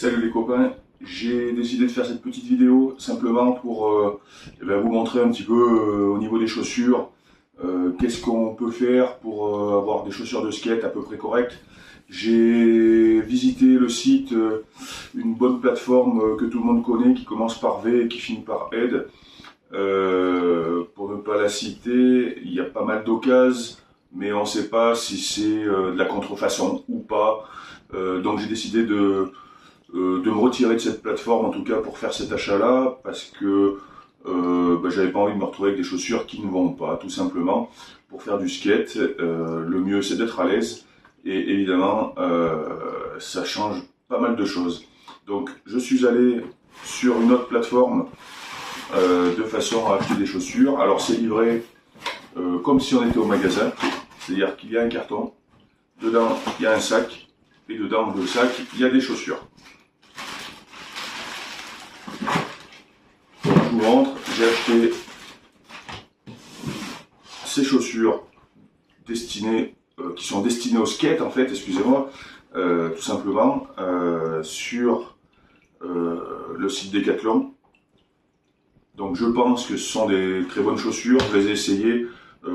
Salut les copains, j'ai décidé de faire cette petite vidéo simplement pour vous montrer un petit peu au niveau des chaussures, qu'est-ce qu'on peut faire pour avoir des chaussures de skate à peu près correctes. J'ai visité le site, une bonne plateforme que tout le monde connaît, qui commence par V et qui finit par Ed. Pour ne pas la citer, il y a pas mal d'occasions, mais on ne sait pas si c'est de la contrefaçon ou pas. Donc j'ai décidé de me retirer de cette plateforme, en tout cas pour faire cet achat-là, parce que j'avais pas envie de me retrouver avec des chaussures qui ne vont pas, tout simplement. Pour faire du skate, le mieux c'est d'être à l'aise, et évidemment, ça change pas mal de choses. Donc je suis allé sur une autre plateforme de façon à acheter des chaussures. Alors c'est livré comme si on était au magasin, c'est-à-dire qu'il y a un carton, dedans il y a un sac, et dedans le sac il y a des chaussures. Je vous montre, j'ai acheté ces chaussures destinées, qui sont destinées au skate en fait, excusez-moi, tout simplement, sur le site Decathlon. Donc je pense que ce sont des très bonnes chaussures, je les ai essayées,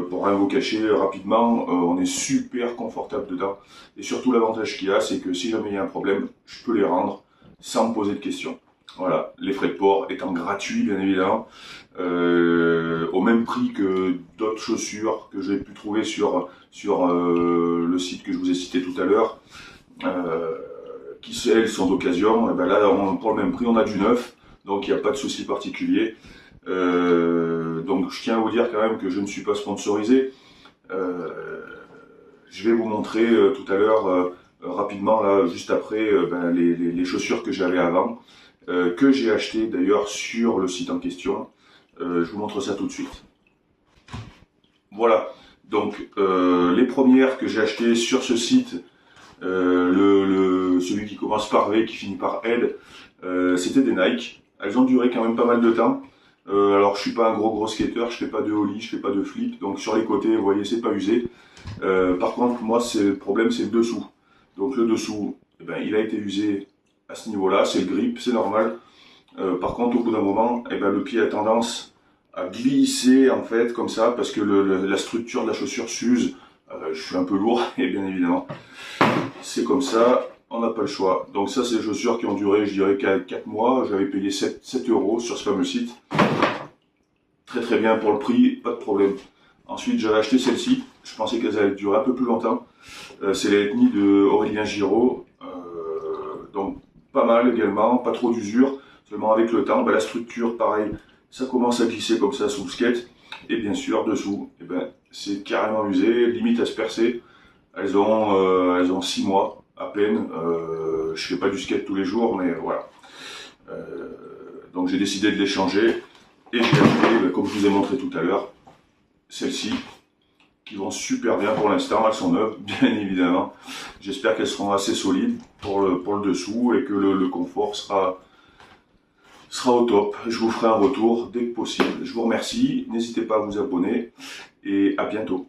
pour rien vous cacher rapidement, on est super confortable dedans. Et surtout l'avantage qu'il y a, c'est que si jamais il y a un problème, je peux les rendre sans me poser de questions. Voilà, les frais de port étant gratuits bien évidemment, au même prix que d'autres chaussures que j'ai pu trouver sur le site que je vous ai cité tout à l'heure, qui elles sont d'occasion. Et ben là pour le même prix on a du neuf, donc il n'y a pas de souci particulier. Donc je tiens à vous dire quand même que je ne suis pas sponsorisé. Je vais vous montrer tout à l'heure rapidement, là juste après, les chaussures que j'avais avant, que j'ai acheté d'ailleurs sur le site en question. Je vous montre ça tout de suite. Voilà, donc les premières que j'ai achetées sur ce site, celui qui commence par V, qui finit par L, c'était des Nike. Elles ont duré quand même pas mal de temps. Alors je suis pas un gros skater, je fais pas de ollie, je fais pas de flip, donc sur les côtés, vous voyez, c'est pas usé. Par contre, moi, le problème, c'est le dessous. Donc le dessous, il a été usé à ce niveau-là, c'est le grip, c'est normal. Par contre, au bout d'un moment, le pied a tendance à glisser en fait comme ça, parce que la structure de la chaussure s'use. Je suis un peu lourd, et bien évidemment, c'est comme ça, on n'a pas le choix. Donc ça, c'est des chaussures qui ont duré, je dirais, 4 mois. J'avais payé 7 € sur ce fameux site. Très très bien pour le prix, pas de problème. Ensuite, j'avais acheté celle-ci. Je pensais qu'elles allaient durer un peu plus longtemps. C'est la ethnie de Aurélien Giraud. Donc pas mal également, pas trop d'usure. Seulement avec le temps, la structure, pareil, ça commence à glisser comme ça sous le skate. Et bien sûr, dessous, c'est carrément usé, limite à se percer. Elles ont 6 mois à peine. Je fais pas du skate tous les jours, mais voilà. Donc j'ai décidé de les changer. Et j'ai acheté, comme je vous ai montré tout à l'heure, celles-ci, qui vont super bien pour l'instant. Elles sont neuves, bien évidemment. J'espère qu'elles seront assez solides pour le dessous et que le confort sera au top. Je vous ferai un retour dès que possible. Je vous remercie, n'hésitez pas à vous abonner et à bientôt.